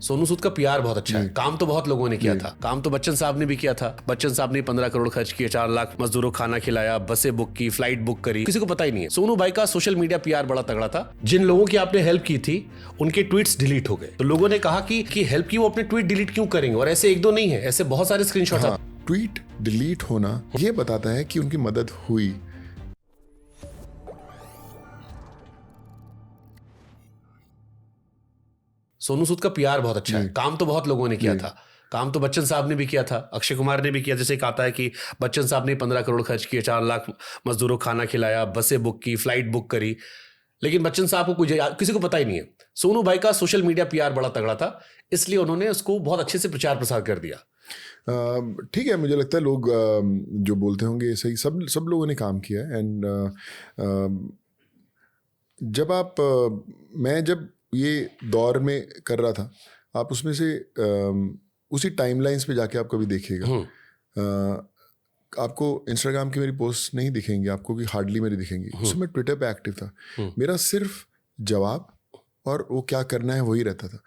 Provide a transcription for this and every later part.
सोनू सूद का पीआर बहुत अच्छा है, काम तो बहुत लोगों ने किया था, काम तो बच्चन साहब ने भी किया था। बच्चन साहब ने 15 करोड़ खर्च किए, 4 लाख मजदूरों को खाना खिलाया, बसें बुक की, फ्लाइट बुक करी, किसी को पता ही नहीं है। सोनू भाई का सोशल मीडिया पीआर बड़ा तगड़ा था। जिन लोगों की आपने हेल्प की थी उनके ट्वीट्स डिलीट हो गए, तो लोगों ने कहा कि हेल्प की वो अपने ट्वीट डिलीट क्यों करेंगे, और ऐसे एक दो नहीं है, ऐसे बहुत सारे स्क्रीनशॉट्स। हाँ, ट्वीट डिलीट होना ये बताता है कि उनकी मदद हुई। सोनू सूद का पीआर बहुत अच्छा है, काम तो बहुत लोगों ने किया था, काम तो बच्चन साहब ने भी किया था, अक्षय कुमार ने भी किया। जैसे कहता है कि बच्चन साहब ने 15 करोड़ खर्च किए, 4 लाख मजदूरों को खाना खिलाया, बसें बुक की, फ्लाइट बुक करी, लेकिन बच्चन साहब को किसी को पता ही नहीं है। सोनू भाई का सोशल मीडिया पीआर बड़ा तगड़ा था, इसलिए उन्होंने उसको बहुत अच्छे से प्रचार प्रसार कर दिया। ठीक है, मुझे लगता है लोग जो बोलते होंगे सही, सब लोगों ने काम किया। एंड मैं जब ये दौर में कर रहा था, आप उसमें से उसी टाइमलाइंस पे जाके आप कभी देखिएगा, आपको इंस्टाग्राम की मेरी पोस्ट नहीं दिखेंगी, आपको कि हार्डली मेरी दिखेंगी। उसमें ट्विटर पे एक्टिव था, मेरा सिर्फ जवाब और वो क्या करना है वही रहता था।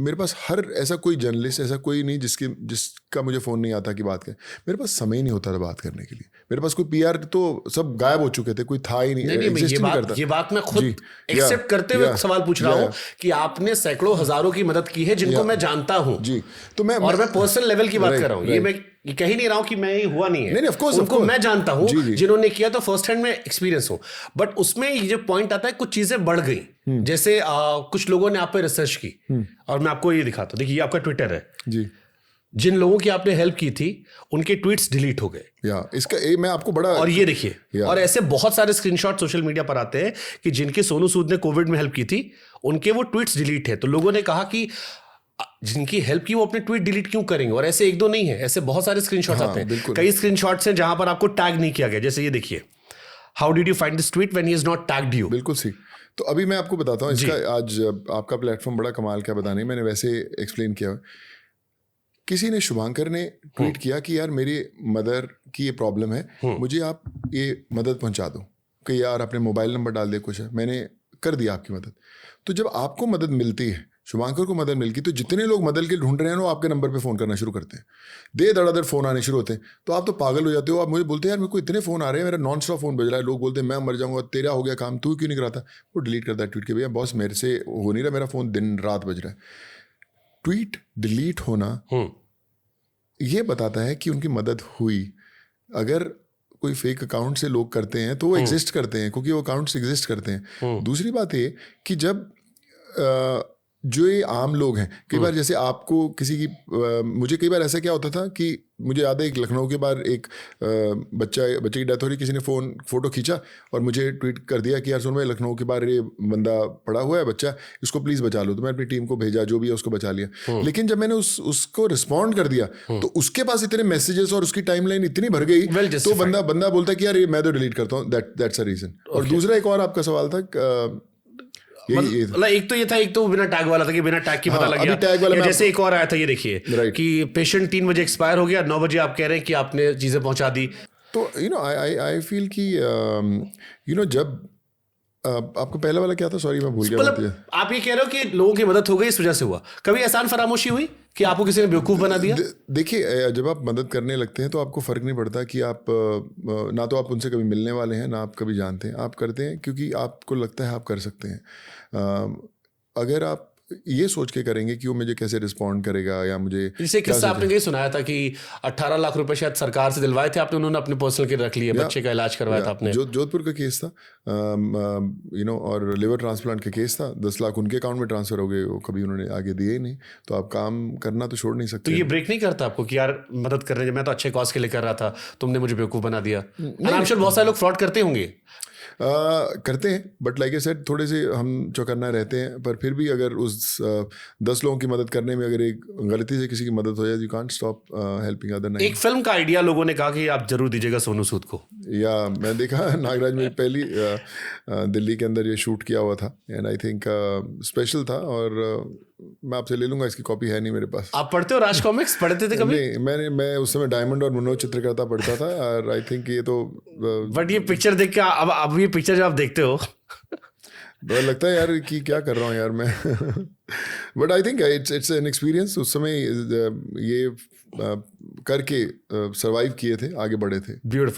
मेरे पास ऐसा कोई जर्नलिस्ट, ऐसा कोई नहीं जिसका मुझे फ़ोन नहीं आता कि बात करें। मेरे पास समय ही नहीं होता था बात करने के लिए। मेरे पास कोई पीआर तो सब गायब हो चुके थे, कोई था ही नहीं, एग्जिस्ट नहीं करता। ये बात मैं खुद एक्सेप्ट करते हुए सवाल पूछ रहा हूँ कि आपने सैकड़ों हज़ारों की मदद की है जिनको मैं जानता हूँ जी, तो मैं पर्सनल लेवल की बात कर रहा हूँ। ये मैं कह ही नहीं रहा हूँ कि मैं ही हुआ नहीं है, नहीं, of course, उनको मैं जानता हूँ जिन्होंने किया, तो फर्स्ट हैंड में एक्सपीरियंस हो। बट उसमें ये जो पॉइंट आता है, कुछ चीजें बढ़ गई, जैसे कुछ लोगों ने आप पे रिसर्च की, और मैं आपको ये दिखाता हूँ, देखिए ये आपका ट्विटर है जी। जिन लोगों की आपने हेल्प की थी उनके ट्वीट्स डिलीट हो गए, इसका मैं आपको बड़ा, और ये देखिए, और ऐसे बहुत सारे स्क्रीनशॉट सोशल मीडिया पर आते हैं कि जिनके सोनू सूद ने कोविड में हेल्प की थी उनके वो ट्वीट्स डिलीट है। तो लोगों ने कहा कि जिनकी हेल्प की वो अपने ट्वीट डिलीट क्यों करेंगे, और ऐसे एक दो नहीं है, ऐसे बहुत सारे स्क्रीनशॉट्स आते हैं। कई स्क्रीनशॉट्स हैं जहां पर आपको टैग नहीं किया गया, जैसे ये देखिए, how did you find this tweet when he is not tagged you. बिल्कुल सही। तो अभी मैं आपको बताता हूँ, इसका आज आपका प्लेटफॉर्म बड़ा कमाल का बताने, मैंने वैसे एक्सप्लेन किया। किसी ने, शुभांकर ने ट्वीट किया कि यार मेरी मदर की ये प्रॉब्लम है, मुझे आप ये मदद पहुंचा दो, कि यार अपने मोबाइल नंबर डाल दे, कुछ है, मैंने कर दिया आपकी मदद। तो जब आपको मदद मिलती है, शुभांकर को मदद मिल गई, तो जितने लोग मदद के ढूंढ रहे हैं वो आपके नंबर पे फ़ोन करना शुरू करते हैं, धड़ाधड़ फ़ोन आने शुरू होते हैं। तो आप तो पागल हो जाते हो, आप मुझे बोलते हैं यार मेरे को इतने फ़ोन आ रहे हैं, मेरा नॉन स्टॉप फ़ोन बज रहा है, लोग बोलते हैं मैं मर जाऊंगा, तेरा हो गया काम, तू क्यों नहीं कराता। वो डिलीट करता है ट्वीट के, भैया बॉस मेरे से हो नहीं रहा, मेरा फ़ोन दिन रात बज रहा है। ट्वीट डिलीट होना ये बताता है कि उनकी मदद हुई। अगर कोई फेक अकाउंट से लोग करते हैं तो वो एग्जिस्ट करते हैं, क्योंकि वो अकाउंट्स एग्जिस्ट करते हैं। दूसरी बात ये कि जब जो ये आम लोग हैं, कई बार जैसे आपको किसी की मुझे कई बार ऐसा क्या होता था कि मुझे याद है, एक लखनऊ के बाहर एक बच्चे की डेथ हो रही, किसी ने फोटो खींचा और मुझे ट्वीट कर दिया कि यार सुन भाई, लखनऊ के बाहर ये बंदा पड़ा हुआ है बच्चा, इसको प्लीज़ बचा लो। तो मैं अपनी टीम को भेजा, जो भी है उसको बचा लिया। लेकिन जब मैंने उसको रिस्पॉन्ड कर दिया तो उसके पास इतने मैसेजेस और उसकी टाइमलाइन इतनी भर गई, तो बंदा बोलता है कि यार ये मैं तो डिलीट करता हूँ, दैट्स अ रीज़न। और दूसरा एक और आपका सवाल था, मतलब एक तो ये था, एक तो बिना टैग वाला था कि बिना टैग की पता लग गया। टैग वाला जैसे एक और आया था, ये देखिए कि पेशेंट 3 बजे एक्सपायर हो गया, 9 बजे आप कह रहे हैं कि आपने चीजें पहुंचा दी। तो आई फील कि जब आपको पहला वाला क्या था, सॉरी मैं भूल गया। आप ये कह रहे हो कि लोगों की मदद हो गई इस वजह से हुआ, कभी एहसान फरामोशी हुई कि आपको किसी ने बेवकूफ़ बना दिया? देखिए, जब आप मदद करने लगते हैं तो आपको फ़र्क नहीं पड़ता कि आप ना तो आप उनसे कभी मिलने वाले हैं, ना आप कभी जानते हैं, आप करते हैं क्योंकि आपको लगता है आप कर सकते हैं। अगर आप ये सोच के करेंगे कि वो मुझे कैसे रिस्पॉन्ड करेगा या मुझे, जैसे किस्सा आपने कहीं सुनाया था कि 18 लाख रुपए शायद सरकार से दिलवाए थे आपने, उन्होंने अपने पर्सनल के रख लिए, बच्चे का इलाज करवाया था आपने। जोधपुर का केस था, और लिवर ट्रांसप्लांट का केस था, 10 लाख उनके अकाउंट में ट्रांसफर हो गए, वो कभी उन्होंने आगे दिए ही नहीं। तो आप काम करना तो छोड़ नहीं सकते। तो ये ब्रेक नहीं करता आपको कि यार मदद करने, मैं तो अच्छे कॉज के लिए कर रहा था, तुमने मुझे बेवकूफ़ बना दिया? बहुत सारे लोग फ्रॉड करते होंगे। करते हैं, बट लाइक आई सेड, थोड़े से हम चौकन्ना रहते हैं। पर फिर भी अगर उस 10 लोगों की मदद करने में अगर एक गलती से किसी की मदद हो जाए, you can't stop helping other. एक फिल्म का आइडिया लोगों ने कहा कि आप जरूर दीजिएगा सोनू सूद को। या मैं देखा नागराज में पहली दिल्ली के अंदर ये शूट किया हुआ था, एंड आई थिंक स्पेशल था, और मैं आपसे ले लूंगा, इसकी कॉपी है नहीं मेरे पास। आप पढ़ते हो राज कॉमिक्स? पढ़ते थे कभी? नहीं, मैं उस समय डायमंड और मनोज चित्रकर्ता पढ़ता था, और आई थिंक ये तो बट ये पिक्चर देख के अब ये पिक्चर जब आप देखते हो तो लगता है यार कि क्या कर रहा हूँ यार मैं but I think it's an experience. उस समय ये करके सरवाइव किए थे, आगे बढ़े थे. ब्यूटीफुल.